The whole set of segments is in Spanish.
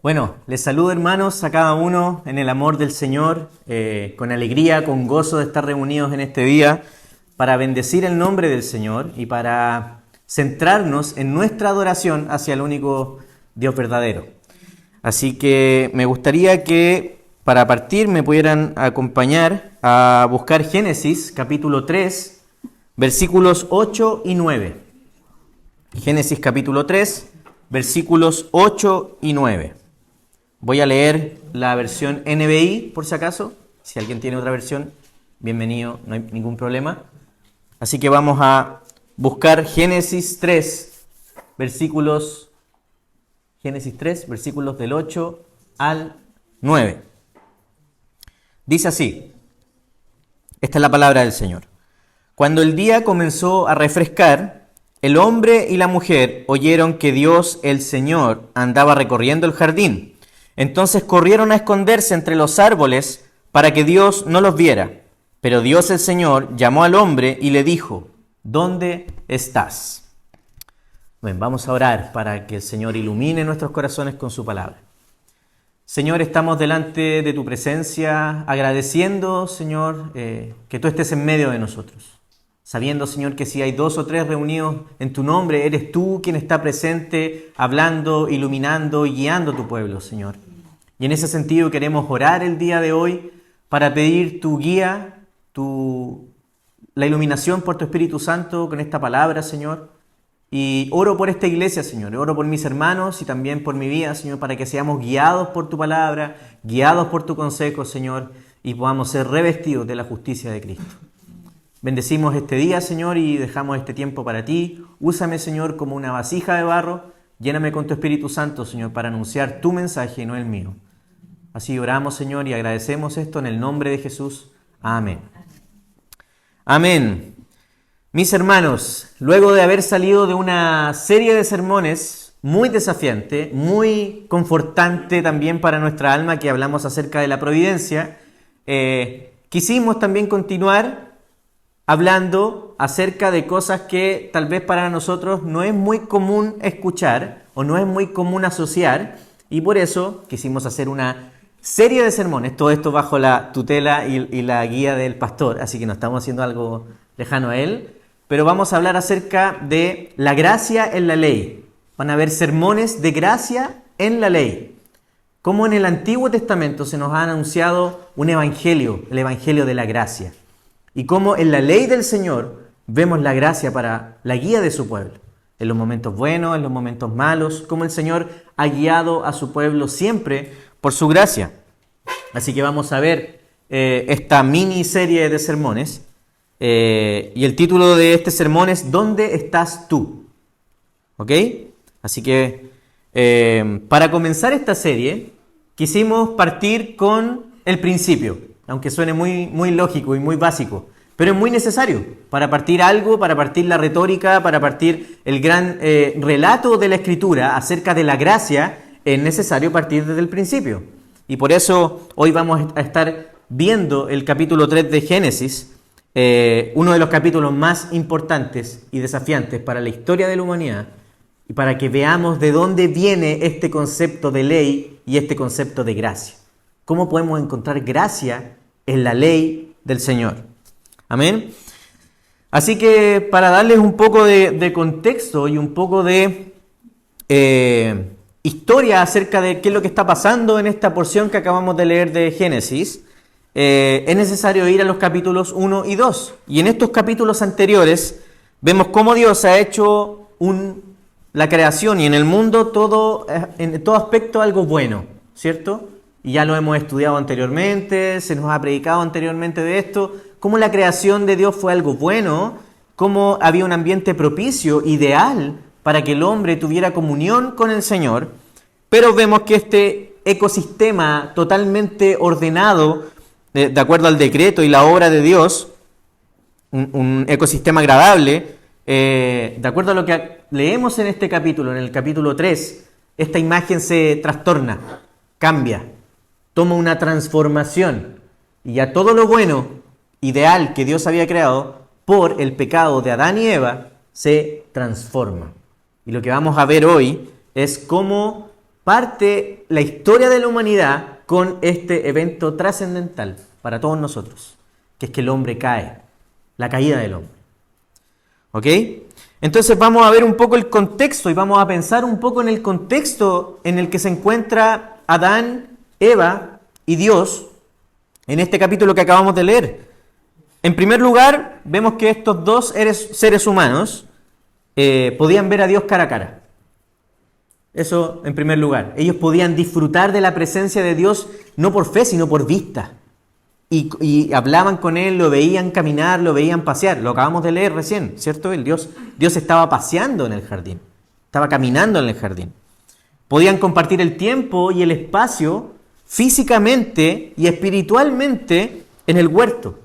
Bueno, les saludo hermanos a cada uno en el amor del Señor, con alegría, con gozo de estar reunidos en este día para bendecir el nombre del Señor y para centrarnos en nuestra adoración hacia el único Dios verdadero. Así que me gustaría que para partir me pudieran acompañar a buscar Génesis capítulo 3, versículos 8 y 9. Génesis capítulo 3, versículos 8 y 9. Voy a leer la versión NBI, por si acaso. Si alguien tiene otra versión, bienvenido, no hay ningún problema. Así que vamos a buscar Génesis 3, versículos del 8 al 9. Dice así, esta es la palabra del Señor. Cuando el día comenzó a refrescar, el hombre y la mujer oyeron que Dios, el Señor, andaba recorriendo el jardín. Entonces corrieron a esconderse entre los árboles para que Dios no los viera. Pero Dios el Señor llamó al hombre y le dijo, ¿dónde estás? Bueno, vamos a orar para que el Señor ilumine nuestros corazones con su palabra. Señor, estamos delante de tu presencia, agradeciendo, Señor, que tú estés en medio de nosotros. Sabiendo, Señor, que si hay 2 o 3 reunidos en tu nombre, eres tú quien está presente, hablando, iluminando y guiando a tu pueblo, Señor. Y en ese sentido queremos orar el día de hoy para pedir tu guía, la iluminación por tu Espíritu Santo con esta palabra, Señor. Y oro por esta iglesia, Señor. Oro por mis hermanos y también por mi vida, Señor, para que seamos guiados por tu palabra, guiados por tu consejo, Señor, y podamos ser revestidos de la justicia de Cristo. Bendecimos este día, Señor, y dejamos este tiempo para ti. Úsame, Señor, como una vasija de barro. Lléname con tu Espíritu Santo, Señor, para anunciar tu mensaje y no el mío. Así oramos, Señor, y agradecemos esto en el nombre de Jesús. Amén. Amén. Mis hermanos, luego de haber salido de una serie de sermones muy desafiante, muy confortante también para nuestra alma, que hablamos acerca de la providencia, quisimos también continuar hablando acerca de cosas que tal vez para nosotros no es muy común escuchar o no es muy común asociar, y por eso quisimos hacer una serie de sermones, todo esto bajo la tutela y la guía del pastor, así que no estamos haciendo algo lejano a él, pero vamos a hablar acerca de la gracia en la ley. Van a haber sermones de gracia en la ley. Como en el Antiguo Testamento se nos ha anunciado un evangelio, el evangelio de la gracia. Y cómo en la ley del Señor vemos la gracia para la guía de su pueblo. En los momentos buenos, en los momentos malos, cómo el Señor ha guiado a su pueblo siempre por su gracia. Así que vamos a ver esta miniserie de sermones. Y el título de este sermón es ¿Dónde estás tú? ¿Ok? Así que para comenzar esta serie quisimos partir con el principio. Aunque suene muy lógico y muy básico, pero es muy necesario para partir algo, para partir la retórica, para partir el gran relato de la Escritura acerca de la gracia, es necesario partir desde el principio. Y por eso hoy vamos a estar viendo el capítulo 3 de Génesis, uno de los capítulos más importantes y desafiantes para la historia de la humanidad, y para que veamos de dónde viene este concepto de ley y este concepto de gracia. ¿Cómo podemos encontrar gracia en la ley del Señor? Amén. Así que para darles un poco de contexto y un poco de historia acerca de qué es lo que está pasando en esta porción que acabamos de leer de Génesis, es necesario ir a los capítulos 1 y 2. Y en estos capítulos anteriores vemos cómo Dios ha hecho la creación y en el mundo en todo aspecto algo bueno, ¿cierto? Y ya lo hemos estudiado anteriormente, se nos ha predicado anteriormente de esto, cómo la creación de Dios fue algo bueno, cómo había un ambiente propicio, ideal, para que el hombre tuviera comunión con el Señor, pero vemos que este ecosistema totalmente ordenado, de acuerdo al decreto y la obra de Dios, un ecosistema agradable, de acuerdo a lo que leemos en este capítulo, en el capítulo 3, esta imagen se trastorna, cambia, toma una transformación y ya todo lo bueno, ideal que Dios había creado por el pecado de Adán y Eva se transforma. Y lo que vamos a ver hoy es cómo parte la historia de la humanidad con este evento trascendental para todos nosotros, que es que el hombre cae, la caída del hombre. ¿Ok? Entonces vamos a ver un poco el contexto y vamos a pensar un poco en el contexto en el que se encuentra Adán, Eva y Dios en este capítulo que acabamos de leer. En primer lugar, vemos que estos dos seres humanos podían ver a Dios cara a cara. Eso en primer lugar. Ellos podían disfrutar de la presencia de Dios no por fe, sino por vista. Y hablaban con Él, lo veían caminar, lo veían pasear. Lo acabamos de leer recién, ¿cierto? Dios estaba paseando en el jardín. Estaba caminando en el jardín. Podían compartir el tiempo y el espacio físicamente y espiritualmente en el huerto.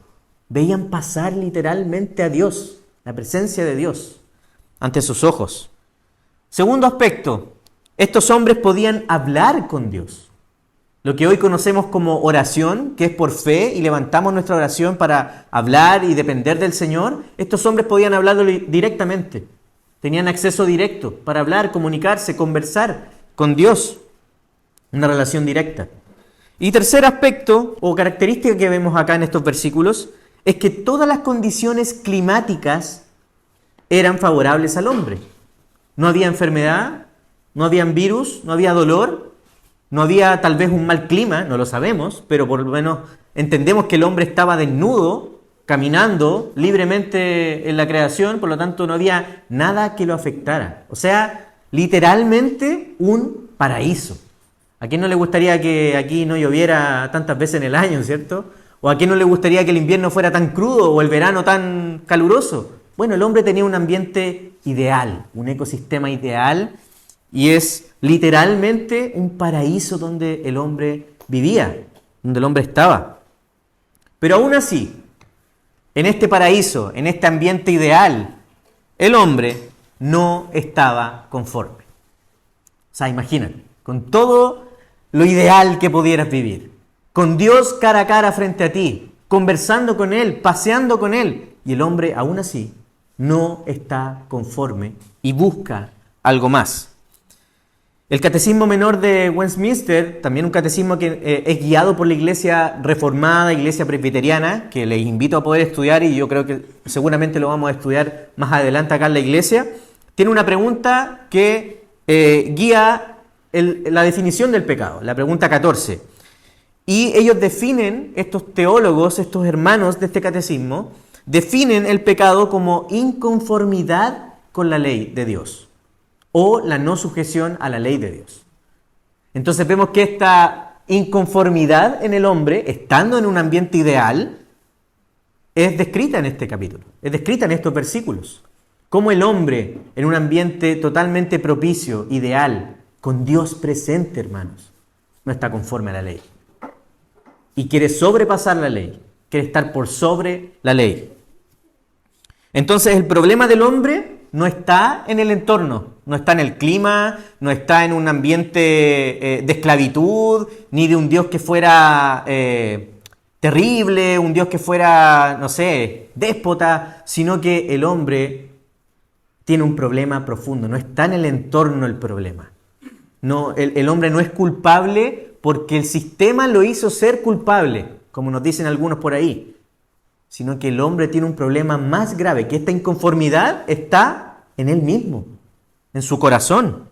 Veían pasar literalmente a Dios, la presencia de Dios, ante sus ojos. Segundo aspecto, estos hombres podían hablar con Dios. Lo que hoy conocemos como oración, que es por fe y levantamos nuestra oración para hablar y depender del Señor, estos hombres podían hablarlo directamente. Tenían acceso directo para hablar, comunicarse, conversar con Dios. Una relación directa. Y tercer aspecto o característica que vemos acá en estos versículos es que todas las condiciones climáticas eran favorables al hombre. No había enfermedad, no había virus, no había dolor, no había tal vez un mal clima, no lo sabemos, pero por lo menos entendemos que el hombre estaba desnudo, caminando libremente en la creación, por lo tanto no había nada que lo afectara. O sea, literalmente un paraíso. ¿A quién no le gustaría que aquí no lloviera tantas veces en el año, cierto? ¿O a quién no le gustaría que el invierno fuera tan crudo o el verano tan caluroso? Bueno, el hombre tenía un ambiente ideal, un ecosistema ideal, y es literalmente un paraíso donde el hombre vivía, donde el hombre estaba. Pero aún así, en este paraíso, en este ambiente ideal, el hombre no estaba conforme. O sea, imagínate, con todo lo ideal que pudieras vivir, con Dios cara a cara frente a ti, conversando con Él, paseando con Él, y el hombre aún así no está conforme y busca algo más. El Catecismo Menor de Westminster, también un catecismo que es guiado por la Iglesia Reformada, Iglesia Presbiteriana, que les invito a poder estudiar y yo creo que seguramente lo vamos a estudiar más adelante acá en la Iglesia, tiene una pregunta que guía la definición del pecado, la pregunta 14. Y ellos definen, estos teólogos, estos hermanos de este catecismo, definen el pecado como inconformidad con la ley de Dios o la no sujeción a la ley de Dios. Entonces vemos que esta inconformidad en el hombre, estando en un ambiente ideal, es descrita en este capítulo, es descrita en estos versículos. Cómo el hombre, en un ambiente totalmente propicio, ideal, con Dios presente, hermanos, no está conforme a la ley. Y quiere sobrepasar la ley, quiere estar por sobre la ley. Entonces el problema del hombre no está en el entorno, no está en el clima, no está en un ambiente de esclavitud, ni de un Dios que fuera terrible, un Dios que fuera, no sé, déspota, sino que el hombre tiene un problema profundo, no está en el entorno el problema. No, el hombre no es culpable porque el sistema lo hizo ser culpable, como nos dicen algunos por ahí, sino que el hombre tiene un problema más grave, que esta inconformidad está en él mismo, en su corazón.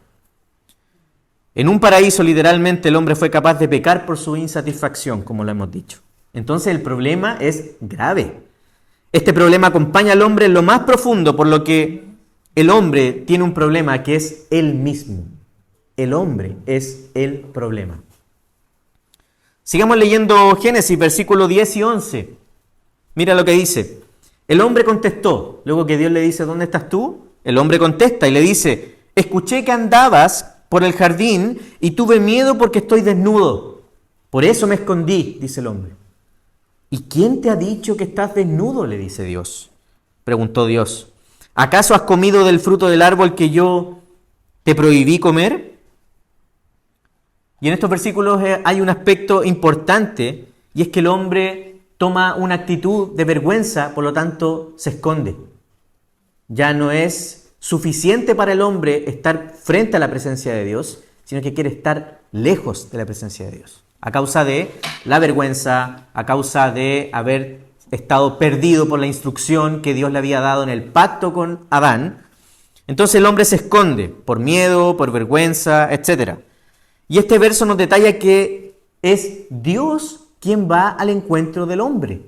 En un paraíso, literalmente, el hombre fue capaz de pecar por su insatisfacción, como lo hemos dicho. Entonces el problema es grave. Este problema acompaña al hombre en lo más profundo, por lo que el hombre tiene un problema que es él mismo. El hombre es el problema. Sigamos leyendo Génesis, versículos 10 y 11. Mira lo que dice. El hombre contestó, luego que Dios le dice, ¿dónde estás tú? El hombre contesta y le dice, escuché que andabas por el jardín y tuve miedo porque estoy desnudo. Por eso me escondí, dice el hombre. ¿Y quién te ha dicho que estás desnudo?, le dice Dios. Preguntó Dios. ¿Acaso has comido del fruto del árbol que yo te prohibí comer? Y en estos versículos hay un aspecto importante, y es que el hombre toma una actitud de vergüenza, por lo tanto se esconde. Ya no es suficiente para el hombre estar frente a la presencia de Dios, sino que quiere estar lejos de la presencia de Dios. A causa de la vergüenza, a causa de haber estado perdido por la instrucción que Dios le había dado en el pacto con Adán. Entonces el hombre se esconde por miedo, por vergüenza, etc. Y este verso nos detalla que es Dios quien va al encuentro del hombre.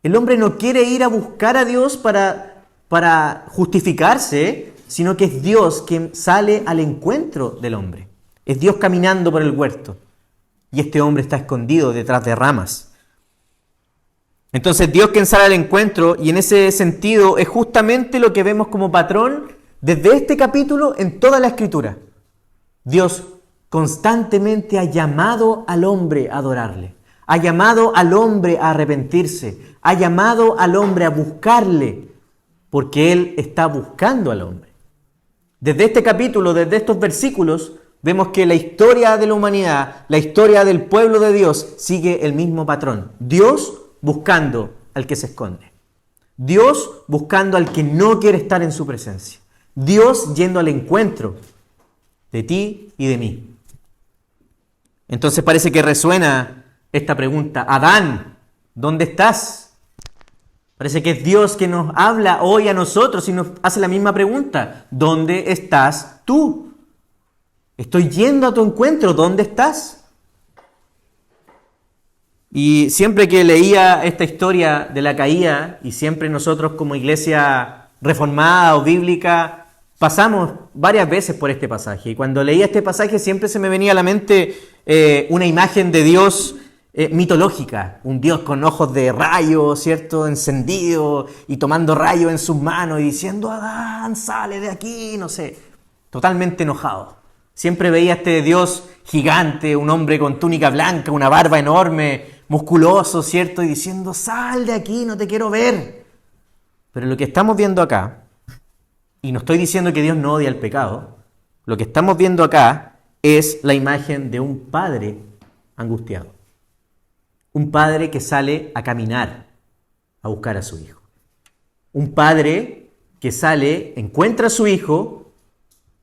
El hombre no quiere ir a buscar a Dios para justificarse, sino que es Dios quien sale al encuentro del hombre. Es Dios caminando por el huerto. Y este hombre está escondido detrás de ramas. Entonces Dios quien sale al encuentro, y en ese sentido es justamente lo que vemos como patrón desde este capítulo en toda la Escritura. Dios constantemente ha llamado al hombre a adorarle, ha llamado al hombre a arrepentirse, ha llamado al hombre a buscarle, porque Él está buscando al hombre. Desde este capítulo, desde estos versículos, vemos que la historia de la humanidad, la historia del pueblo de Dios, sigue el mismo patrón. Dios buscando al que se esconde. Dios buscando al que no quiere estar en su presencia. Dios yendo al encuentro de ti y de mí. Entonces parece que resuena esta pregunta: Adán, ¿dónde estás? Parece que es Dios que nos habla hoy a nosotros y nos hace la misma pregunta: ¿dónde estás tú? Estoy yendo a tu encuentro, ¿dónde estás? Y siempre que leía esta historia de la caída, y siempre nosotros como iglesia reformada o bíblica, pasamos varias veces por este pasaje. Y cuando leía este pasaje siempre se me venía a la mente una imagen de Dios mitológica. Un Dios con ojos de rayo, ¿cierto? Encendido y tomando rayo en sus manos y diciendo: Adán, sale de aquí, no sé. Totalmente enojado. Siempre veía a este Dios gigante, un hombre con túnica blanca, una barba enorme, musculoso, ¿cierto? Y diciendo: sal de aquí, no te quiero ver. Pero lo que estamos viendo acá, y no estoy diciendo que Dios no odia el pecado, lo que estamos viendo acá es la imagen de un padre angustiado. Un padre que sale a caminar, a buscar a su hijo. Un padre que sale, encuentra a su hijo,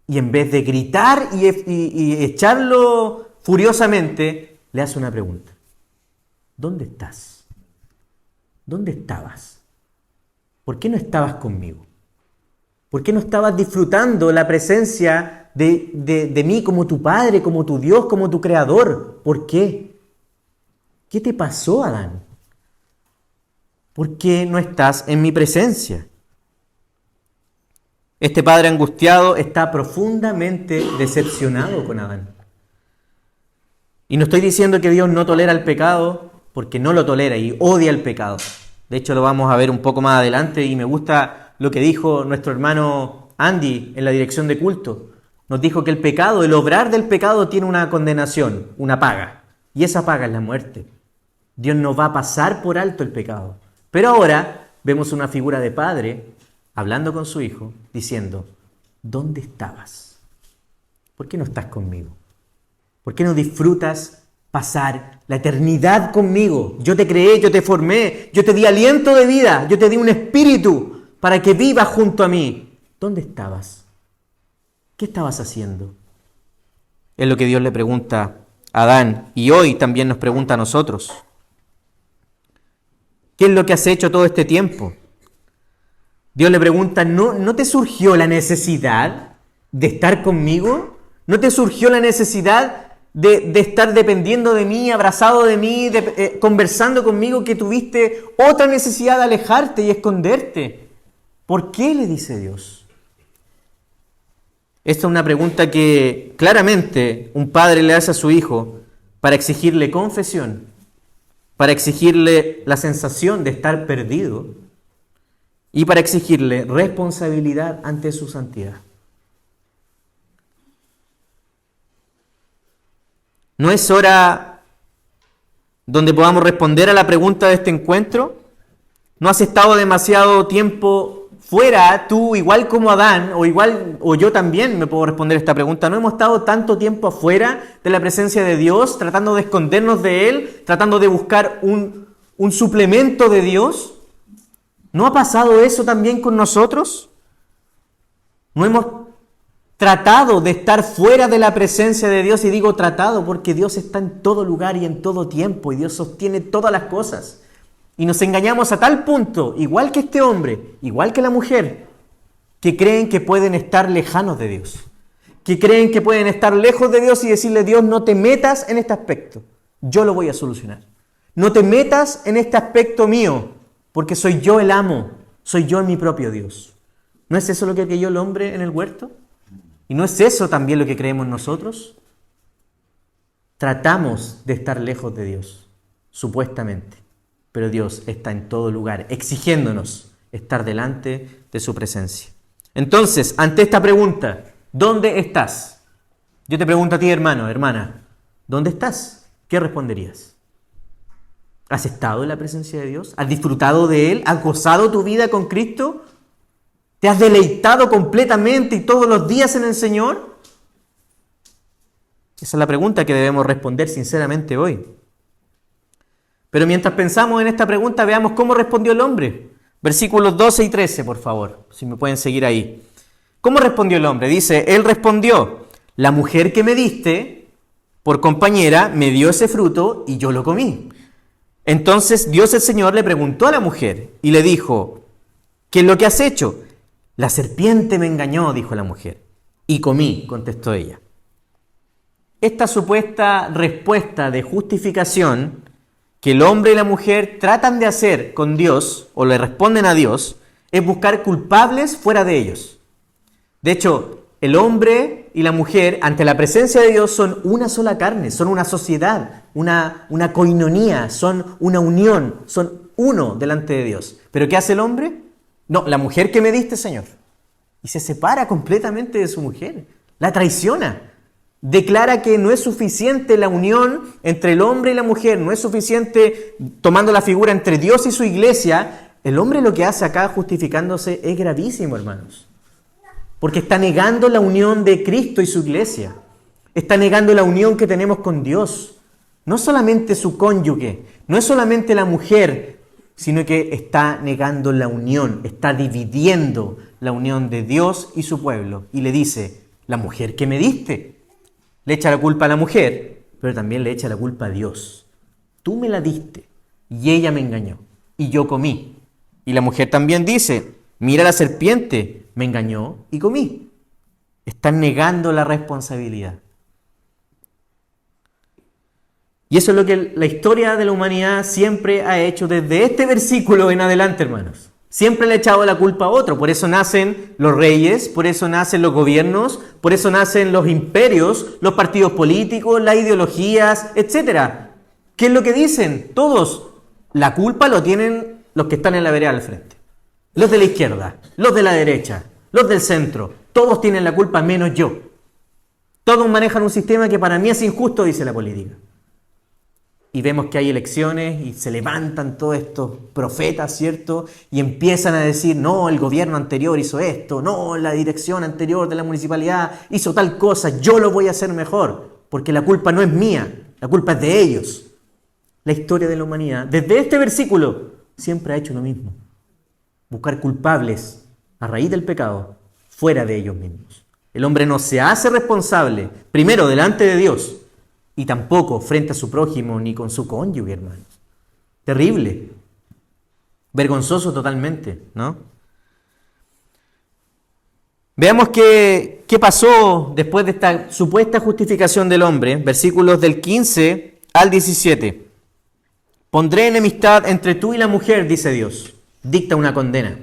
y en vez de gritar y echarlo furiosamente, le hace una pregunta: ¿dónde estás? ¿Dónde estabas? ¿Por qué no estabas conmigo? ¿Por qué no estabas disfrutando la presencia de mí como tu Padre, como tu Dios, como tu Creador? ¿Por qué? ¿Qué te pasó, Adán? ¿Por qué no estás en mi presencia? Este padre angustiado está profundamente decepcionado con Adán. Y no estoy diciendo que Dios no tolera el pecado, porque no lo tolera y odia el pecado. De hecho, lo vamos a ver un poco más adelante y me gusta lo que dijo nuestro hermano Andy en la dirección de culto. Nos dijo que el pecado, el obrar del pecado tiene una condenación, una paga. Y esa paga es la muerte. Dios no va a pasar por alto el pecado. Pero ahora vemos una figura de padre hablando con su hijo, diciendo: ¿dónde estabas? ¿Por qué no estás conmigo? ¿Por qué no disfrutas pasar la eternidad conmigo? Yo te creé, yo te formé, yo te di aliento de vida, yo te di un espíritu para que vivas junto a mí. ¿Dónde estabas? ¿Qué estabas haciendo? Es lo que Dios le pregunta a Adán y hoy también nos pregunta a nosotros. ¿Qué es lo que has hecho todo este tiempo? Dios le pregunta: ¿no te surgió la necesidad de estar conmigo? ¿No te surgió la necesidad de estar dependiendo de mí, abrazado de mí, conversando conmigo, que tuviste otra necesidad de alejarte y esconderte? ¿Por qué?, le dice Dios. Esta es una pregunta que claramente un padre le hace a su hijo para exigirle confesión, para exigirle la sensación de estar perdido, y para exigirle responsabilidad ante su santidad. ¿No es hora donde podamos responder a la pregunta de este encuentro? ¿No has estado demasiado tiempo fuera, tú igual como Adán, o yo también me puedo responder esta pregunta? ¿No hemos estado tanto tiempo afuera de la presencia de Dios, tratando de escondernos de Él, tratando de buscar un suplemento de Dios? ¿No ha pasado eso también con nosotros? ¿No hemos tratado de estar fuera de la presencia de Dios, y digo tratado porque Dios está en todo lugar y en todo tiempo, y Dios sostiene todas las cosas. Y nos engañamos a tal punto, igual que este hombre, igual que la mujer, que creen que pueden estar lejanos de Dios, que creen que pueden estar lejos de Dios y decirle: Dios, no te metas en este aspecto, yo lo voy a solucionar. No te metas en este aspecto mío, porque soy yo el amo, soy yo mi propio Dios. ¿No es eso lo que creyó el hombre en el huerto? ¿Y no es eso también lo que creemos nosotros? Tratamos de estar lejos de Dios, supuestamente, pero Dios está en todo lugar, exigiéndonos estar delante de su presencia. Entonces, ante esta pregunta, ¿dónde estás? Yo te pregunto a ti, hermano, hermana, ¿dónde estás? ¿Qué responderías? ¿Has estado en la presencia de Dios? ¿Has disfrutado de Él? ¿Has gozado tu vida con Cristo? ¿Te has deleitado completamente y todos los días en el Señor? Esa es la pregunta que debemos responder sinceramente hoy. Pero mientras pensamos en esta pregunta, veamos cómo respondió el hombre. Versículos 12 y 13, por favor, si me pueden seguir ahí. ¿Cómo respondió el hombre? Dice, él respondió: la mujer que me diste por compañera me dio ese fruto y yo lo comí. Entonces Dios el Señor le preguntó a la mujer y le dijo: ¿qué es lo que has hecho? La serpiente me engañó, dijo la mujer, y comí, contestó ella. Esta supuesta respuesta de justificación que el hombre y la mujer tratan de hacer con Dios, o le responden a Dios, es buscar culpables fuera de ellos. De hecho, el hombre y la mujer, ante la presencia de Dios, son una sola carne, son una sociedad, una coinonía, son una unión, son uno delante de Dios. ¿Pero qué hace el hombre? No, la mujer que me diste, Señor. Y se separa completamente de su mujer, la traiciona. Declara que no es suficiente la unión entre el hombre y la mujer, no es suficiente tomando la figura entre Dios y su iglesia. El hombre lo que hace acá justificándose es gravísimo, hermanos. Porque está negando la unión de Cristo y su iglesia. Está negando la unión que tenemos con Dios. No solamente su cónyuge, no es solamente la mujer, sino que está negando la unión, está dividiendo la unión de Dios y su pueblo. Y le dice, la mujer que me diste. Le echa la culpa a la mujer, pero también le echa la culpa a Dios. Tú me la diste y ella me engañó y yo comí. Y la mujer también dice, mira, la serpiente me engañó y comí. Están negando la responsabilidad. Y eso es lo que la historia de la humanidad siempre ha hecho desde este versículo en adelante, hermanos. Siempre le ha echado la culpa a otro. Por eso nacen los reyes, por eso nacen los gobiernos, por eso nacen los imperios, los partidos políticos, las ideologías, etc. ¿Qué es lo que dicen? Todos. La culpa lo tienen los que están en la vereda al frente. Los de la izquierda, los de la derecha, los del centro. Todos tienen la culpa menos yo. Todos manejan un sistema que para mí es injusto, dice la política. Y vemos que hay elecciones y se levantan todos estos profetas, ¿cierto? Y empiezan a decir, no, el gobierno anterior hizo esto, no, la dirección anterior de la municipalidad hizo tal cosa, yo lo voy a hacer mejor, porque la culpa no es mía, la culpa es de ellos. La historia de la humanidad, desde este versículo, siempre ha hecho lo mismo. Buscar culpables a raíz del pecado, fuera de ellos mismos. El hombre no se hace responsable, primero, delante de Dios, y tampoco frente a su prójimo ni con su cónyuge, hermanos. Terrible. Vergonzoso totalmente, ¿no? Veamos qué pasó después de esta supuesta justificación del hombre. Versículos del 15 al 17. Pondré enemistad entre tú y la mujer, dice Dios. Dicta una condena.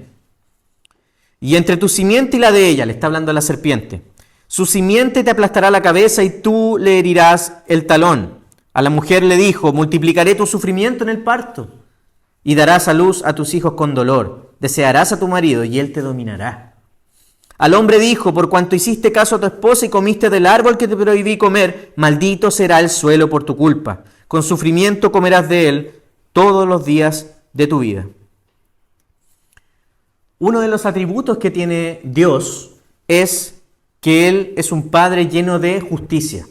Y entre tu simiente y la de ella, le está hablando a la serpiente. Su simiente te aplastará la cabeza y tú le herirás el talón. A la mujer le dijo, multiplicaré tu sufrimiento en el parto y darás a luz a tus hijos con dolor. Desearás a tu marido y él te dominará. Al hombre dijo, por cuanto hiciste caso a tu esposa y comiste del árbol que te prohibí comer, maldito será el suelo por tu culpa. Con sufrimiento comerás de él todos los días de tu vida. Uno de los atributos que tiene Dios es que Él es un Padre lleno de justicia.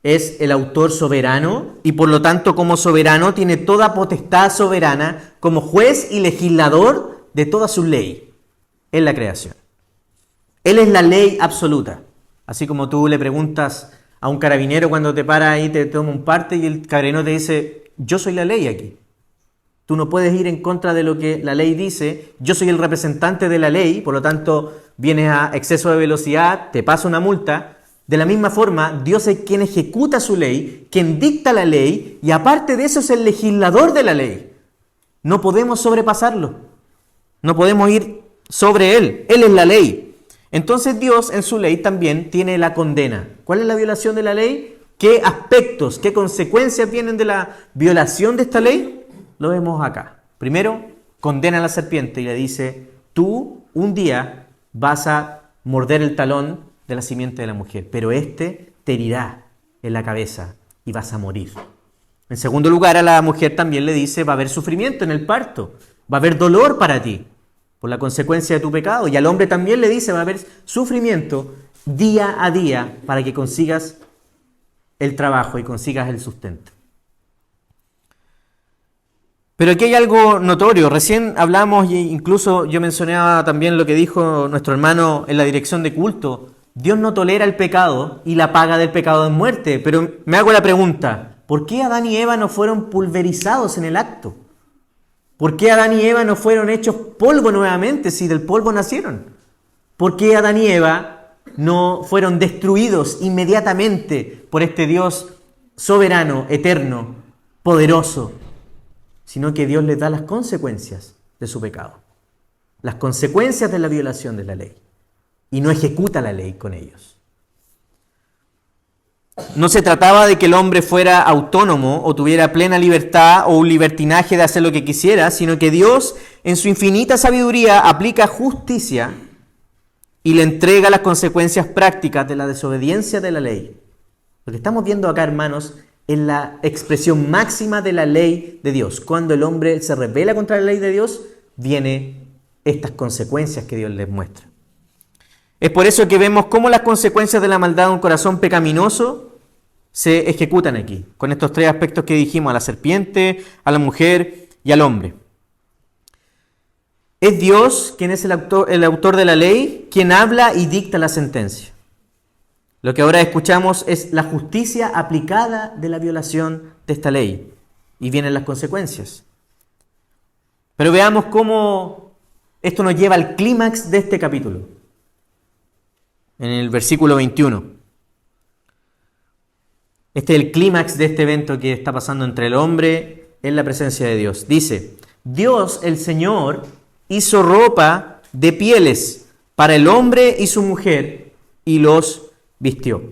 Es el autor soberano y por lo tanto como soberano tiene toda potestad soberana como juez y legislador de toda su ley en la creación. Él es la ley absoluta. Así como tú le preguntas a un carabinero cuando te para ahí, te toma un parte y el carabinero te dice, yo soy la ley aquí. Tú no puedes ir en contra de lo que la ley dice, yo soy el representante de la ley, por lo tanto vienes a exceso de velocidad, te pasa una multa. De la misma forma, Dios es quien ejecuta su ley, quien dicta la ley y aparte de eso es el legislador de la ley. No podemos sobrepasarlo, no podemos ir sobre Él es la ley. Entonces Dios en su ley también tiene la condena. ¿Cuál es la violación de la ley? ¿Qué aspectos, qué consecuencias vienen de la violación de esta ley? Lo vemos acá. Primero, condena a la serpiente y le dice, tú un día vas a morder el talón de la simiente de la mujer, pero este te herirá en la cabeza y vas a morir. En segundo lugar, a la mujer también le dice, va a haber sufrimiento en el parto, va a haber dolor para ti por la consecuencia de tu pecado. Y al hombre también le dice, va a haber sufrimiento día a día para que consigas el trabajo y consigas el sustento. Pero aquí hay algo notorio. Recién hablamos, e incluso yo mencionaba también lo que dijo nuestro hermano en la dirección de culto. Dios no tolera el pecado y la paga del pecado es muerte. Pero me hago la pregunta, ¿por qué Adán y Eva no fueron pulverizados en el acto? ¿Por qué Adán y Eva no fueron hechos polvo nuevamente si del polvo nacieron? ¿Por qué Adán y Eva no fueron destruidos inmediatamente por este Dios soberano, eterno, poderoso? Sino que Dios les da las consecuencias de su pecado, las consecuencias de la violación de la ley, y no ejecuta la ley con ellos. No se trataba de que el hombre fuera autónomo o tuviera plena libertad o un libertinaje de hacer lo que quisiera, sino que Dios, en su infinita sabiduría, aplica justicia y le entrega las consecuencias prácticas de la desobediencia de la ley. Lo que estamos viendo acá, hermanos, es la expresión máxima de la ley de Dios. Cuando el hombre se rebela contra la ley de Dios, vienen estas consecuencias que Dios les muestra. Es por eso que vemos cómo las consecuencias de la maldad de un corazón pecaminoso se ejecutan aquí, con estos tres aspectos que dijimos, a la serpiente, a la mujer y al hombre. Es Dios quien es el autor de la ley, quien habla y dicta la sentencia. Lo que ahora escuchamos es la justicia aplicada de la violación de esta ley, y vienen las consecuencias. Pero veamos cómo esto nos lleva al clímax de este capítulo, en el versículo 21. Este es el clímax de este evento que está pasando entre el hombre en la presencia de Dios. Dice, Dios, el Señor, hizo ropa de pieles para el hombre y su mujer y los vistió.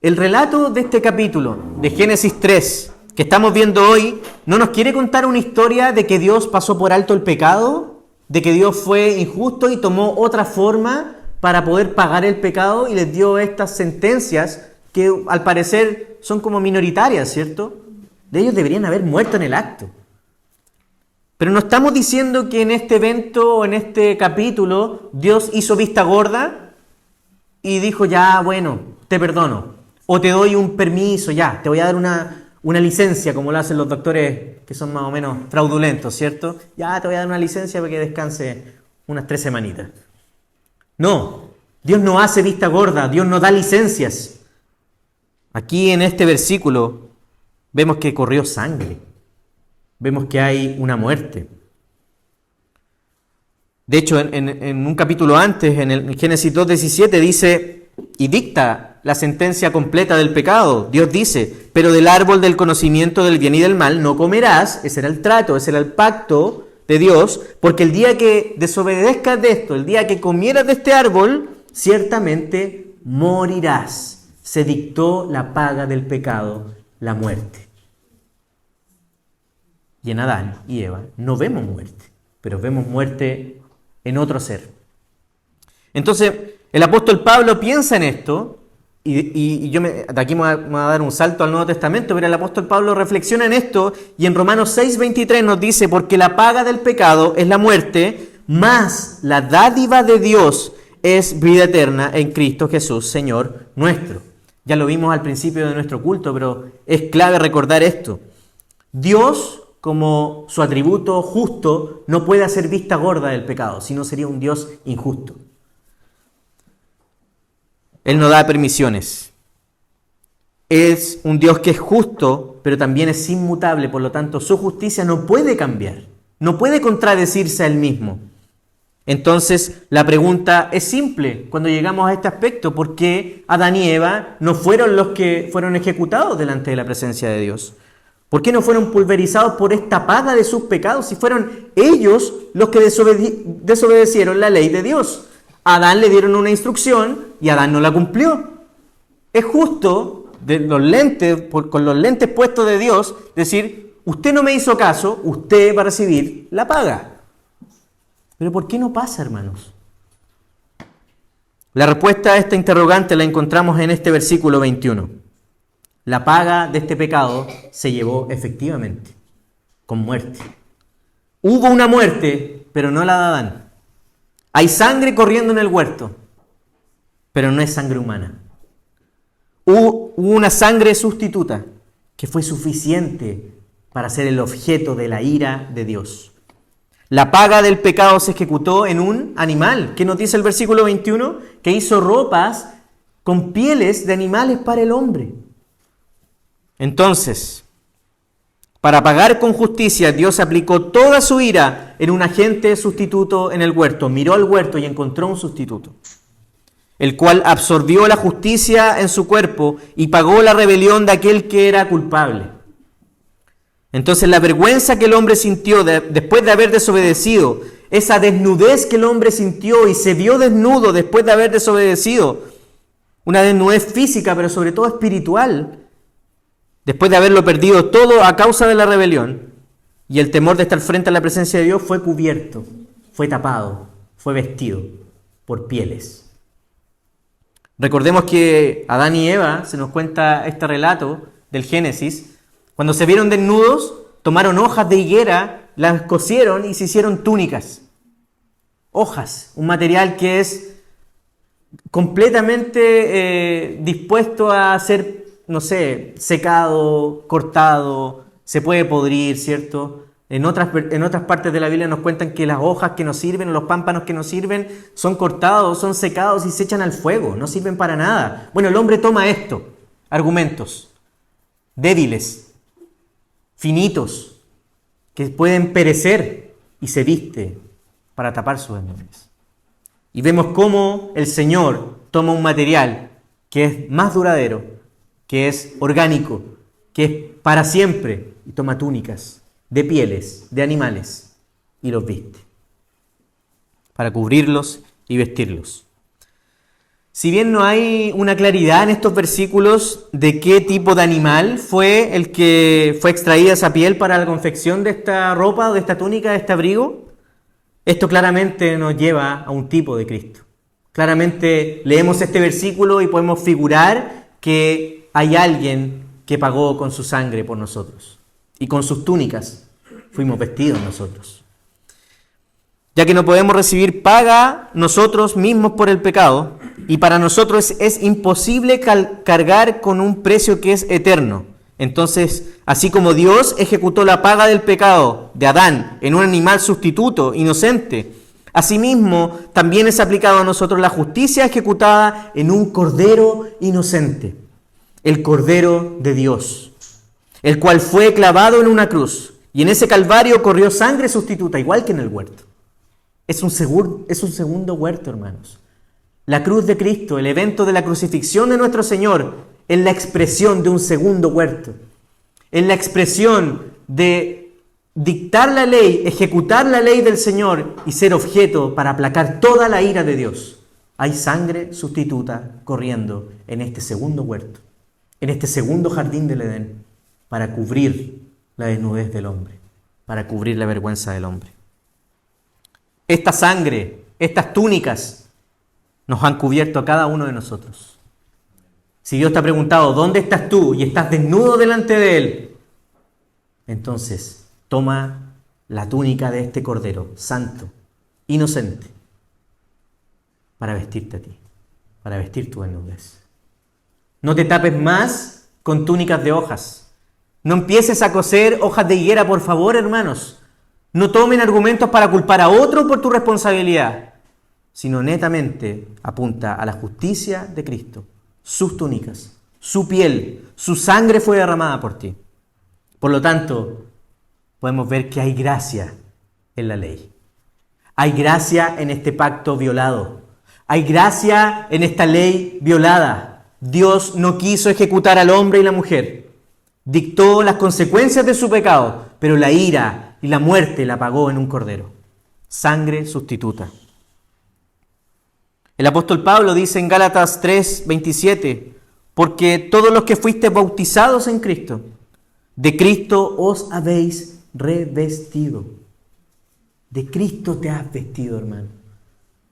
El relato de este capítulo, de Génesis 3, que estamos viendo hoy, no nos quiere contar una historia de que Dios pasó por alto el pecado, de que Dios fue injusto y tomó otra forma para poder pagar el pecado y les dio estas sentencias que al parecer son como minoritarias, ¿cierto? De ellos deberían haber muerto en el acto. Pero no estamos diciendo que en este evento o en este capítulo Dios hizo vista gorda y dijo, ya, bueno, te perdono, o te doy un permiso, ya, te voy a dar una licencia, como lo hacen los doctores que son más o menos fraudulentos, ¿cierto? Ya, te voy a dar una licencia para que descanse unas 3 semanitas. No, Dios no hace vista gorda, Dios no da licencias. Aquí en este versículo vemos que corrió sangre, vemos que hay una muerte. De hecho, en un capítulo antes, en el Génesis 2:17, dice, y dicta la sentencia completa del pecado. Dios dice, pero del árbol del conocimiento del bien y del mal no comerás. Ese era el trato, ese era el pacto de Dios, porque el día que desobedezcas de esto, el día que comieras de este árbol, ciertamente morirás. Se dictó la paga del pecado, la muerte. Y en Adán y Eva no vemos muerte, pero vemos muerte en otro ser. Entonces, el apóstol Pablo piensa en esto, y yo de aquí me voy a dar un salto al Nuevo Testamento, pero el apóstol Pablo reflexiona en esto, y en Romanos 6:23 nos dice, porque la paga del pecado es la muerte, mas la dádiva de Dios es vida eterna en Cristo Jesús, Señor nuestro. Ya lo vimos al principio de nuestro culto, pero es clave recordar esto. Dios, como su atributo justo, no puede hacer vista gorda del pecado, sino sería un Dios injusto. Él no da permisiones. Es un Dios que es justo, pero también es inmutable, por lo tanto su justicia no puede cambiar, no puede contradecirse a Él mismo. Entonces la pregunta es simple cuando llegamos a este aspecto: ¿por qué Adán y Eva no fueron los que fueron ejecutados delante de la presencia de Dios? ¿Por qué no fueron pulverizados por esta paga de sus pecados si fueron ellos los que desobedecieron la ley de Dios? A Adán le dieron una instrucción y Adán no la cumplió. Es justo con los lentes puestos de Dios decir: usted no me hizo caso, usted va a recibir la paga. Pero ¿por qué no pasa, hermanos? La respuesta a esta interrogante la encontramos en este versículo 21. La paga de este pecado se llevó efectivamente, con muerte. Hubo una muerte, pero no la de Adán. Hay sangre corriendo en el huerto, pero no es sangre humana. Hubo una sangre sustituta que fue suficiente para ser el objeto de la ira de Dios. La paga del pecado se ejecutó en un animal. ¿Qué nos dice el versículo 21? Que hizo ropas con pieles de animales para el hombre. Entonces, para pagar con justicia, Dios aplicó toda su ira en un agente sustituto en el huerto. Miró al huerto y encontró un sustituto, el cual absorbió la justicia en su cuerpo y pagó la rebelión de aquel que era culpable. Entonces la vergüenza que el hombre sintió después de haber desobedecido, esa desnudez que el hombre sintió y se vio desnudo después de haber desobedecido, una desnudez física pero sobre todo espiritual, después de haberlo perdido todo a causa de la rebelión, y el temor de estar frente a la presencia de Dios, fue cubierto, fue tapado, fue vestido por pieles. Recordemos que Adán y Eva, se nos cuenta este relato del Génesis, cuando se vieron desnudos, tomaron hojas de higuera, las cosieron y se hicieron túnicas. Hojas, un material que es completamente dispuesto a ser, secado, cortado, se puede podrir, ¿cierto? En otras partes de la Biblia nos cuentan que las hojas que nos sirven, o los pámpanos que nos sirven, son cortados, son secados y se echan al fuego, no sirven para nada. Bueno, el hombre toma argumentos débiles, finitos, que pueden perecer, y se viste para tapar sus desnudez. Y vemos cómo el Señor toma un material que es más duradero, que es orgánico, que es para siempre, y toma túnicas de pieles, de animales, y los viste, para cubrirlos y vestirlos. Si bien no hay una claridad en estos versículos de qué tipo de animal fue el que fue extraída esa piel para la confección de esta ropa, de esta túnica, de este abrigo, esto claramente nos lleva a un tipo de Cristo. Claramente leemos este versículo y podemos figurar que hay alguien que pagó con su sangre por nosotros, y con sus túnicas fuimos vestidos nosotros. Ya que no podemos recibir paga nosotros mismos por el pecado, y para nosotros es imposible cargar con un precio que es eterno. Entonces, así como Dios ejecutó la paga del pecado de Adán en un animal sustituto, inocente, asimismo también es aplicado a nosotros la justicia ejecutada en un cordero inocente, el Cordero de Dios, el cual fue clavado en una cruz, y en ese calvario corrió sangre sustituta, igual que en el huerto. Es un segundo huerto, hermanos. La cruz de Cristo, el evento de la crucifixión de nuestro Señor, es la expresión de un segundo huerto. Es la expresión de dictar la ley, ejecutar la ley del Señor y ser objeto para aplacar toda la ira de Dios. Hay sangre sustituta corriendo en este segundo huerto, en este segundo jardín del Edén, para cubrir la desnudez del hombre, para cubrir la vergüenza del hombre. Esta sangre, estas túnicas, nos han cubierto a cada uno de nosotros. Si Dios te ha preguntado, ¿dónde estás tú? Y estás desnudo delante de Él, entonces toma la túnica de este Cordero, santo, inocente, para vestirte a ti, para vestir tu desnudez. No te tapes más con túnicas de hojas. No empieces a coser hojas de higuera, por favor, hermanos. No tomen argumentos para culpar a otro por tu responsabilidad. sino netamente apunta a la justicia de Cristo, sus túnicas, su piel, su sangre fue derramada por ti. Por lo tanto, podemos ver que hay gracia en la ley. Hay gracia en este pacto violado. Hay gracia en esta ley violada. Dios no quiso ejecutar al hombre y la mujer. Dictó las consecuencias de su pecado, pero la ira y la muerte la pagó en un cordero. Sangre sustituta. El apóstol Pablo dice en Gálatas 3:27, porque todos los que fuiste bautizados en Cristo, de Cristo os habéis revestido. De Cristo te has vestido, hermano.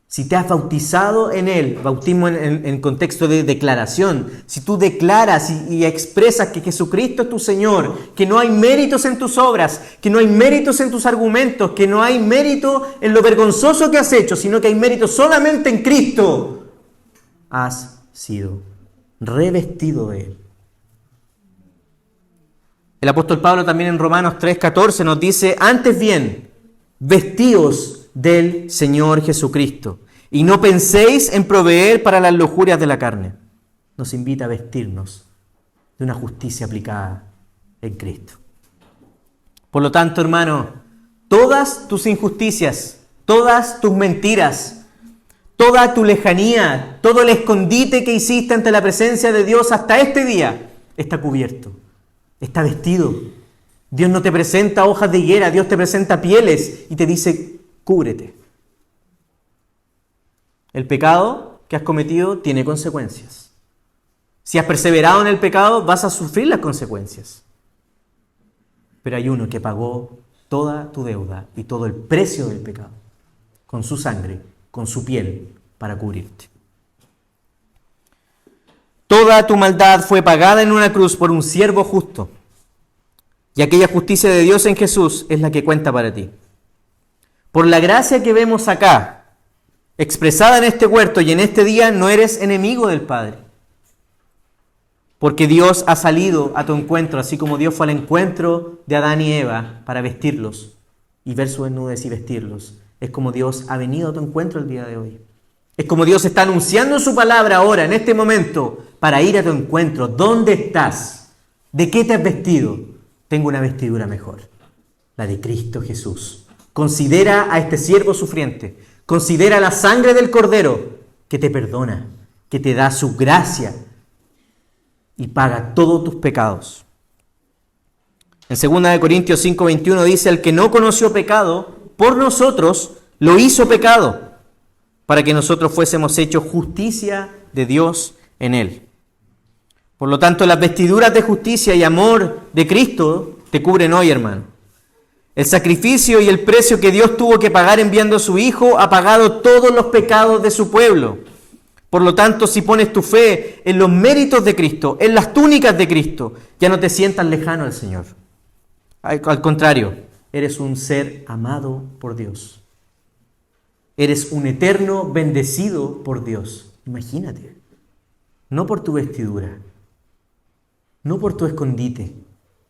Si te has bautizado en Él, bautismo en contexto de declaración, si tú declaras y expresas que Jesucristo es tu Señor, que no hay méritos en tus obras, que no hay méritos en tus argumentos, que no hay mérito en lo vergonzoso que has hecho, sino que hay mérito solamente en Cristo, has sido revestido de Él. El apóstol Pablo también en Romanos 3:14 nos dice, antes bien, vestíos del Señor Jesucristo, y no penséis en proveer para las lujurias de la carne. Nos invita a vestirnos de una justicia aplicada en Cristo. Por lo tanto, hermano, todas tus injusticias, todas tus mentiras, toda tu lejanía, todo el escondite que hiciste ante la presencia de Dios hasta este día, está cubierto, está vestido. Dios no te presenta hojas de higuera, Dios te presenta pieles y te dice, cúbrete. El pecado que has cometido tiene consecuencias. Si has perseverado en el pecado, vas a sufrir las consecuencias. Pero hay uno que pagó toda tu deuda y todo el precio del pecado, con su sangre, con su piel, para cubrirte. Toda tu maldad fue pagada en una cruz por un siervo justo. Y aquella justicia de Dios en Jesús es la que cuenta para ti. Por la gracia que vemos acá, expresada en este huerto y en este día, no eres enemigo del Padre. Porque Dios ha salido a tu encuentro, así como Dios fue al encuentro de Adán y Eva para vestirlos y ver su desnudez y vestirlos. Es como Dios ha venido a tu encuentro el día de hoy. Es como Dios está anunciando su palabra ahora, en este momento, para ir a tu encuentro. ¿Dónde estás? ¿De qué te has vestido? Tengo una vestidura mejor, la de Cristo Jesús. Considera a este siervo sufriente. Considera la sangre del Cordero que te perdona, que te da su gracia y paga todos tus pecados. En 2 Corintios 5:21 dice, el que no conoció pecado, por nosotros lo hizo pecado, para que nosotros fuésemos hechos justicia de Dios en él. Por lo tanto, las vestiduras de justicia y amor de Cristo te cubren hoy, hermano. El sacrificio y el precio que Dios tuvo que pagar enviando a su Hijo ha pagado todos los pecados de su pueblo. Por lo tanto, si pones tu fe en los méritos de Cristo, en las túnicas de Cristo, ya no te sientas lejano al Señor. Al contrario, eres un ser amado por Dios. Eres un eterno bendecido por Dios. Imagínate, no por tu vestidura, no por tu escondite,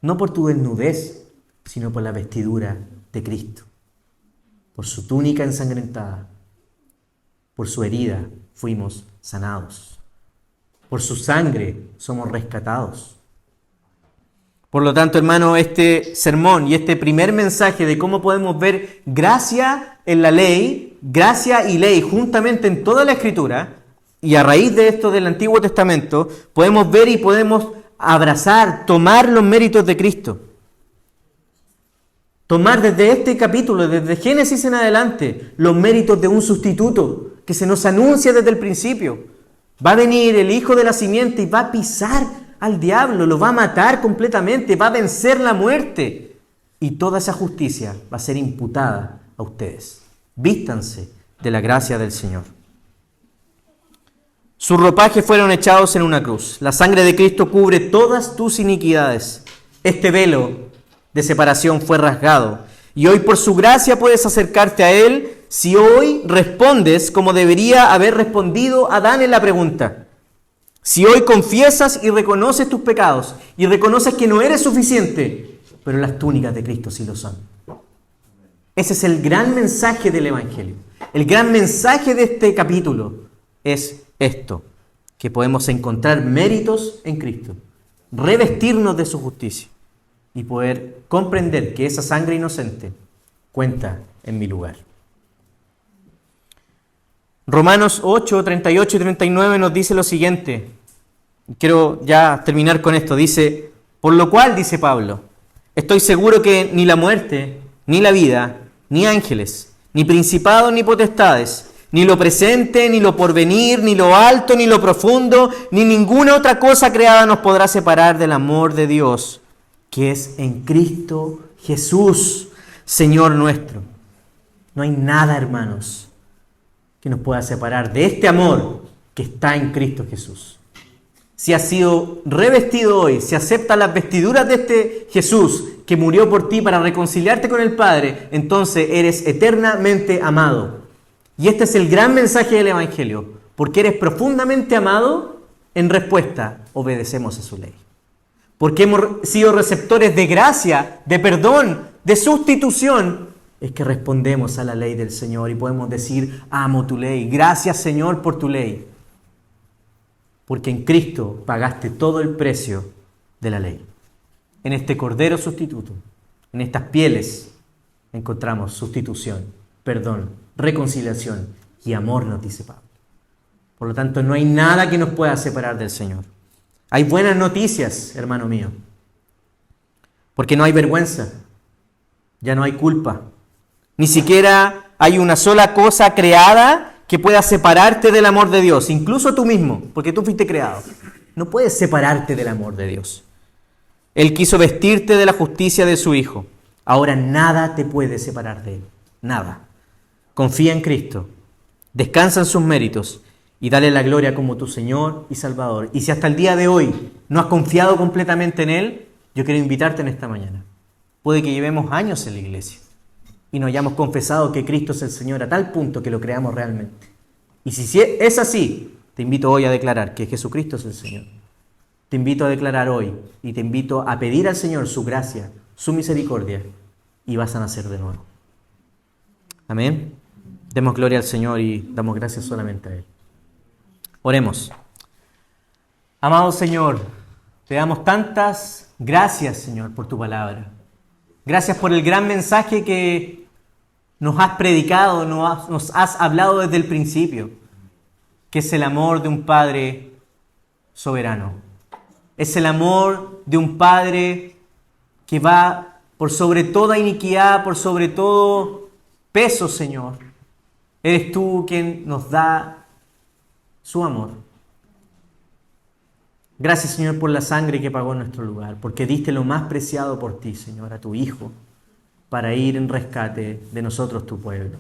no por tu desnudez, sino por la vestidura de Cristo. Por su túnica ensangrentada, por su herida fuimos sanados. Por su sangre somos rescatados. Por lo tanto, hermano, este sermón y este primer mensaje de cómo podemos ver gracia en la ley, gracia y ley juntamente en toda la Escritura, y a raíz de esto del Antiguo Testamento, podemos ver y podemos abrazar, tomar los méritos de Cristo. Tomar desde este capítulo, desde Génesis en adelante, los méritos de un sustituto que se nos anuncia desde el principio. Va a venir el Hijo de la simiente y va a pisar al diablo, lo va a matar completamente, va a vencer la muerte. Y toda esa justicia va a ser imputada a ustedes. Vístanse de la gracia del Señor. Sus ropajes fueron echados en una cruz. La sangre de Cristo cubre todas tus iniquidades. Este velo de separación fue rasgado. Y hoy por su gracia puedes acercarte a Él si hoy respondes como debería haber respondido Adán en la pregunta. Si hoy confiesas y reconoces tus pecados y reconoces que no eres suficiente, pero las túnicas de Cristo sí lo son. Ese es el gran mensaje del Evangelio. El gran mensaje de este capítulo es esto, que podemos encontrar méritos en Cristo, revestirnos de su justicia y poder comprender que esa sangre inocente cuenta en mi lugar. Romanos 8, 38 y 39 nos dice lo siguiente. Quiero ya terminar con esto. Dice, por lo cual, dice Pablo, estoy seguro que ni la muerte, ni la vida, ni ángeles, ni principados, ni potestades, ni lo presente, ni lo porvenir, ni lo alto, ni lo profundo, ni ninguna otra cosa creada nos podrá separar del amor de Dios, que es en Cristo Jesús, Señor nuestro. No hay nada, hermanos, que nos pueda separar de este amor que está en Cristo Jesús. Si has sido revestido hoy, si aceptas las vestiduras de este Jesús que murió por ti para reconciliarte con el Padre, entonces eres eternamente amado. Y este es el gran mensaje del Evangelio. Porque eres profundamente amado, en respuesta obedecemos a su ley. Porque hemos sido receptores de gracia, de perdón, de sustitución, es que respondemos a la ley del Señor y podemos decir, amo tu ley. Gracias, Señor, por tu ley. Porque en Cristo pagaste todo el precio de la ley. En este Cordero sustituto, en estas pieles, encontramos sustitución, perdón, reconciliación y amor, nos dice Pablo. Por lo tanto, no hay nada que nos pueda separar del Señor. Hay buenas noticias, hermano mío. Porque no hay vergüenza, ya no hay culpa. Ni siquiera hay una sola cosa creada que pueda separarte del amor de Dios, incluso tú mismo, porque tú fuiste creado. No puedes separarte del amor de Dios. Él quiso vestirte de la justicia de su Hijo. Ahora nada te puede separar de Él. Nada. Confía en Cristo. Descansa en sus méritos y dale la gloria como tu Señor y Salvador. Y si hasta el día de hoy no has confiado completamente en Él, yo quiero invitarte en esta mañana. Puede que llevemos años en la iglesia y no hayamos confesado que Cristo es el Señor a tal punto que lo creamos realmente. Y si es así, te invito hoy a declarar que Jesucristo es el Señor. Te invito a declarar hoy y te invito a pedir al Señor su gracia, su misericordia, y vas a nacer de nuevo. Amén. Demos gloria al Señor y damos gracias solamente a Él. Oremos. Amado Señor, te damos tantas gracias, Señor, por tu palabra. Gracias por el gran mensaje que nos has predicado, nos has hablado desde el principio, que es el amor de un Padre soberano. Es el amor de un Padre que va por sobre toda iniquidad, por sobre todo peso, Señor. Eres tú quien nos da su amor. Gracias, Señor, por la sangre que pagó en nuestro lugar, porque diste lo más preciado por ti, Señor, a tu Hijo, para ir en rescate de nosotros, tu pueblo.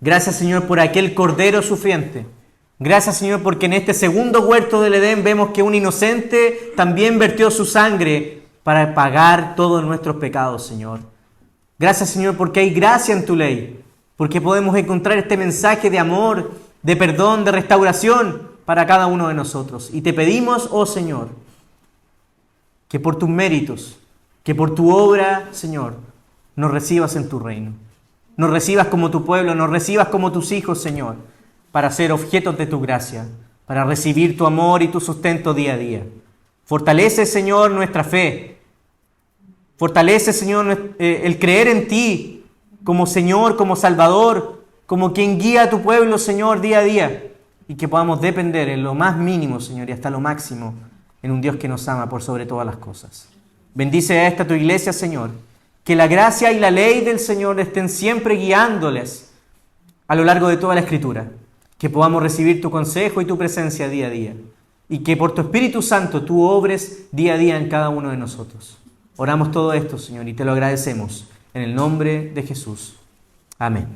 Gracias, Señor, por aquel Cordero sufriente. Gracias, Señor, porque en este segundo huerto del Edén vemos que un inocente también vertió su sangre para pagar todos nuestros pecados, Señor. Gracias, Señor, porque hay gracia en tu ley, porque podemos encontrar este mensaje de amor, de perdón, de restauración para cada uno de nosotros. Y te pedimos, oh Señor, que por tus méritos, que por tu obra, Señor, nos recibas en tu reino. Nos recibas como tu pueblo, nos recibas como tus hijos, Señor, para ser objetos de tu gracia, para recibir tu amor y tu sustento día a día. Fortalece, Señor, nuestra fe. Fortalece, Señor, el creer en ti como Señor, como Salvador, como quien guía a tu pueblo, Señor, día a día. Y que podamos depender en lo más mínimo, Señor, y hasta lo máximo, en un Dios que nos ama por sobre todas las cosas. Bendice a esta tu iglesia, Señor. Que la gracia y la ley del Señor estén siempre guiándoles a lo largo de toda la Escritura. Que podamos recibir tu consejo y tu presencia día a día. Y que por tu Espíritu Santo tú obres día a día en cada uno de nosotros. Oramos todo esto, Señor, y te lo agradecemos. En el nombre de Jesús. Amén.